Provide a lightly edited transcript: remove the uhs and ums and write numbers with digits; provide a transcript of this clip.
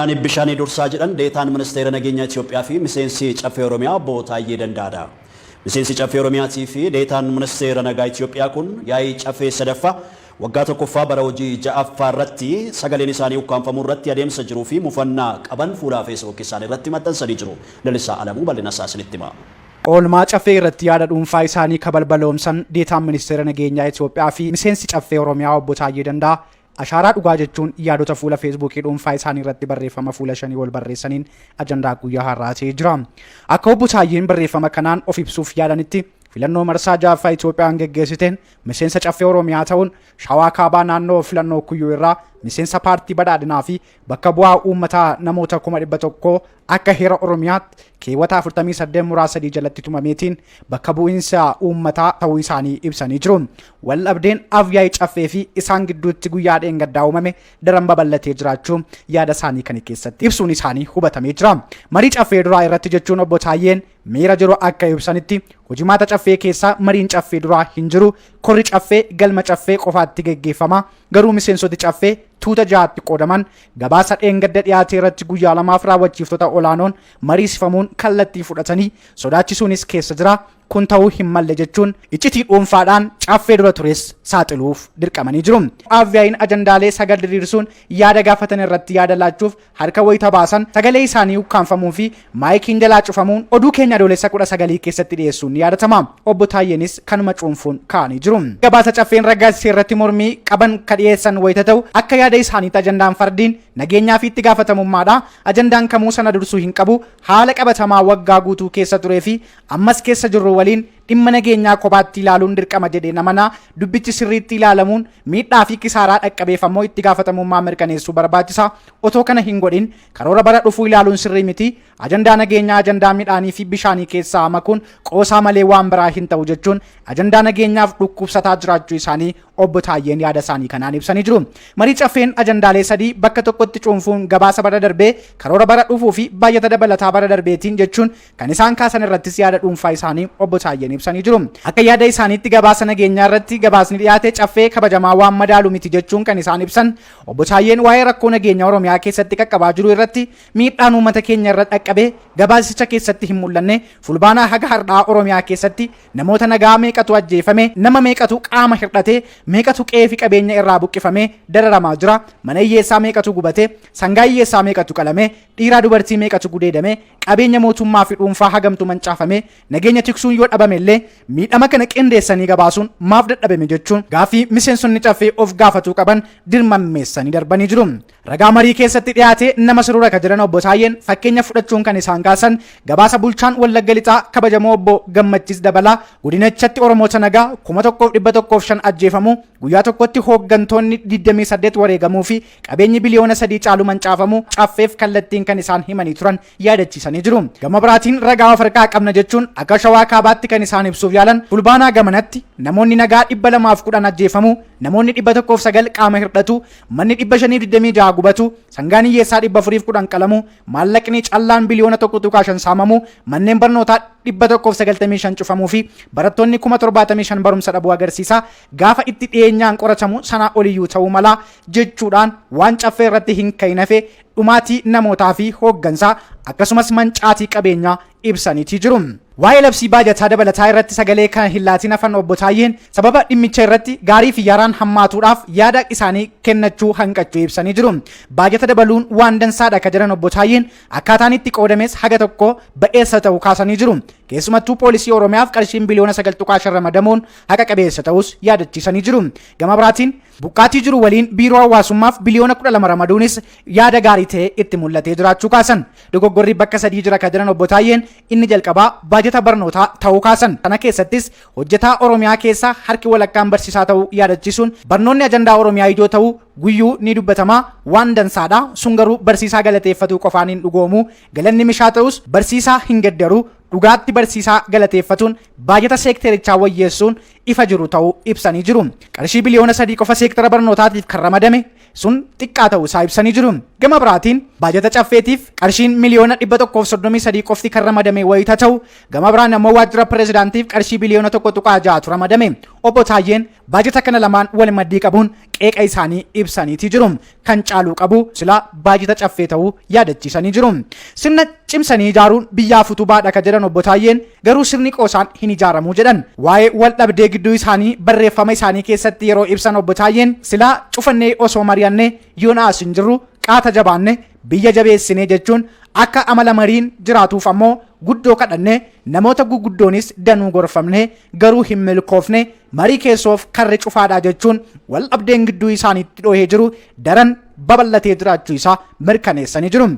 Ani bishaanii dursaa jedhan deetaan ministeera nageenya Itoophiyaa fi miseensi caffee Oromiyaa obbo Taayyee Dandaadha. Miseensi caffee Oromiyaatii fi deetaan ministeera nagaa Itoophiyaa kun yaa'ii caffee sadaffaa waggaa tokkoffaa bara hojii ja'affaa irratti sagaleen isaanii ukkaanfamuu irratti adeemsa jiruu fi mufannaa qaban fuula Facebook isaanii irratti maxxansanii jiru. Lalisaa Alamuu bal'ina isaa isinitti hima. Oolmaa caffee irratti yaada dhuunfaa isaanii kabalbaloomsan deetaan ministeera nageenyaa Itoophiyaa fi miseensi caffee Oromiyaa obbo Taayyee Dandaa ashaaraa dhugaa jechuun yaadota fuula feesbuukii dhuunfaa isaanii irratti barreeffama fuula shanii wal barreessaniin ajandaa guyyaa har'aatee jira. Akka obbo Taayyeen barreeffama kanaan of ibsuuf yaadanitti filannoo marsaa ja'affaa Itoophiyaan geggeessiteen miseensa caffee Oromiyaa ta'uun Shawaa Kaabaa naannoo filannoo Kuyyuu irraa miseensa paartii badhaadhinaa fi bakka bu'aa uummataa namoota 100,000 akka heera Oromiyaatti keewwata 48 muraasa 3 jalatti tumameetiin bakka bu'iinsa uummataa ta'uu isaanii ibsanii jiru. Wal dhabdeen afyaa'ii caffee fi isaan gidduutti guyyaa dheengaddaa uumame daran babal'atee jiraachuu yaada isaanii kana keessatti ibsuun isaanii hubatamee jira. Marii caffee duraa irratti jechuun obbo Taayyeen miira jiru akka ibsanitti hojimaata caffee keessaa mariin caffee duraa hin jiru. Korri caffee galma caffee qofaatti geggeeffama. Garuu miseensoti caffee tuuta ja'atti qoodaman gabaasa dheengadda dhiyaatee irratti guyyaa lamaaf raawwachiiftota olaanoon mariisifamuun kallattii fudhatanii sodaachisuunis keessa jira. Kun ta'uu hin malle jechuun iccitii dhuunfaadhaan caffee dura tures saaxiluuf dirqamanii jiru. Afyaa'iin ajandaalee sagal diriirsuun yaada gaafatan irratti yaada laachuuf harka wayita baasan sagalee isaanii ukkaanfamuu fi maayikiin jalaa cufamuun oduu keenya adoolessa 19 keessatti dhiyeessuun ni yaadatama. Obbo Taayyeenis kanuma cuunfuun kaa'anii jiru. Gabaasa caffeen raggaasisee irratti mormii qaban ka dhiyeessan wayita ta'u akka yaada isaaniitti ajandaan fardiin nageenyaa fi itti gaafatamummaadha. Ajandaan kamuu sana dursuu hin qabu. Haala qabatamaa waggaa guutuu keessa turee fi ammas keessa jirru waliin dhimma nageenyaa kophaatti ilaaluun dirqama jedhee namanaa dubbichi sirriitti ilaalamuun miidhaa fi kisaaraa dhaqqabeeffammoo itti gaafatamummaa mirkaneessuu barbaachisa. Otoo kana hin godhin karoora bara dhufuu ilaaluun sirrii miti. Ajandaa nageenyaa ajandaa midhaanii fi bishaanii keessaa makuun qoosaa malee waan biraa hin ta'u jechuun ajandaa nageenyaaf dhukkubsataa jiraachuu isaanii obbo Taayyeen yaada isaanii kanaan ibsanii jiru. Marii caffeen ajandaalee sadii bakka tokkotti cuunfuun gabaasa bara darbee karoora bara dhufuu fi baay'ata dabalataa bara darbeetiin jechuun kan isaan kaasan irrattis yaada dhuunfaa isaanii obbo Taayyeen ibsanii jiru. Akka yaada isaaniitti gabaasa nageenyaa irratti gabaasni dhiyaate caffee kabajamaa waan madaalu miti jechuun kan isaan ibsan obbo Taayyeen waa'ee rakkoo nageenya Oromiyaa keessatti qaqqabaa jiru irratti miidhaan uummata keenya irra dhaqqabee gabaasicha keessatti hin mul'anne fulbaanaa haga har'aa Oromiyaa keessatti namoota nagaa meeqatu ajjeefame, nama meeqatu qaama hir'ate, meeqatu qe'ee fi qabeenya irraa buqqifame dararamaa jira, mana hiyyeessaa meeqatu gubate, sangaa hiyyeessaa meeqatu qalame, dhiiraa dubartii meeqatu gudeedame, qabeenya mootummaa fi dhuunfaa hagamtu mancaafame, nageenya tiksuun yoo dhabame illee miidhama kana qindeessanii gabaasuun maaf dadhabame jechuun gaafii miseensonni caffee of gaafatuu qaban dirmammeessanii darbanii jiru. Ragaa marii keessatti dhiyaate nama surura ka jiran obbo Taayyeen fakkeenya fudhachuun kan isaan kaasan gabaasa bulchaan Wallagga Lixaa kabajamoo obbo Gammachiis Dabalaa godinachatti Oromoota nagaa 1,105 ajjeefamuu guyyaa tokkotti hooggantoonni 28 wareegamuu fi qabeenyi biliyoona 3 caalu mancaafamu caffeef kallattiin kan isaan himanii turan yaadachiisanii jiru. Gama biraatiin ragaa of harkaa qabna jechuun akka Shawaa Kaabaatti kan isaan ibsuuf yaalan fulbaanaa gamanatti namoonni nagaa 210 ajjeefamuu, namoonni 109 qaama hir'atu, manni 526 gubatu, sangaan hiyyeessaa 410 qalamu, maallaqni callaan biliyoona 1.5 saamamu, manneen barnootaa 195 cufamuu fi barattoonni 75,000 barumsa dhabuu agarsiisa. Gaafa itti dhiyeenyaan qoratamu sanaa oliyyuu ta'uu mala jechuudhaan waan caffee irratti hin ka'inafe dhumaatii namootaa fi hooggansaa akkasumas mancaatii qabeenyaa ibsaniitii jiru. Waa'ee labsii baajataa dabalataa irratti sagalee kana hin laatiin hafan obbo Taayyeen sababa dhimmicha irratti gaarii fi yaaraan hammaatuudhaaf yaada isaanii kennachuu hanqachuu ibsanii jiru. Baajata dabaluun waan dansaadha ka jiran obbo Taayyeen akkaataan itti qoodames haga tokko ba'eessa ta'uu kaasanii jiru. Keessumattuu poolisii Oromiyaaf qarshiin biliyoona 9.5 ramadamuun haqa qabeessa ta'us yaadachiisanii jiru. Gama biraatiin buqqaatii jiru waliin biiroo hawaasummaaf biliyoona 12 ramaduunis yaada gaarii ta'e itti mul'atee jiraachuu kaasan. Dogoggorri bakka sadii jira ka jiran obbo Taayyeen inni jalqabaa baajata barnootaa ta'uu kaasan. Kana keessattis hojjetaa Oromiyaa keessa harki walakkaan barsiisaa ta'uu yaadachiisuun barnoonni ajandaa Oromiyaa ijoo ta'uu guyyuu ni dubbatama waan dansaadha. Sun garuu barsiisaa galateeffatu qofaan hin dhugoomu. Galanni mishaa ta'us barsiisaa hin geddaru. Dhugaatti barsiisaa galateeffatuun baajata seekterichaa wayyeessuun ifa jiru ta'uu ibsanii jiru. Qarshii biliyoona 3 qofa seektara barnootaatiif kan ramadame sun xiqqaa ta'uu isaa ibsanii jiru. Gama biraatiin baajata caffeetiif qarshiin miliyoona 133 qofti kan ramadame wayita ta'u, gama biraan ammoo waajjira pirezidaantiif qarshii biliyoona 1.6 ramadame. Obbo Taayyeen baajata kana lamaan wal maddii qabuun qeeqa isaanii ibsaniiti jiru. Kan caaluu qabu sila baajata caffee ta'uu yaadachiisanii jiru. Sirna cimsanii ijaaruun biyyaaf utubaadha ka jedhan obbo Taayyeen garuu sirni qoosaan hin ijaaramuu jedhan. Waa'ee wal dhabdee gidduu isaanii barreeffama isaanii keessatti yeroo ibsan obbo Taayyeen sila cufannee osoo mari'annee yoonaas hin jirru qaata jabaanne biyya jabeessinee jechuun akka amala mariin jiraatuuf ammoo guddoo kadhanne namoota guguddoonis danuu gorfamne garuu hin milkoofne marii keessoof karri cufaadha jechuun wal dhabdeen gidduu isaaniitti dhohee jiru daran babal'atee jiraachuu isaa mirkaneessanii jiru.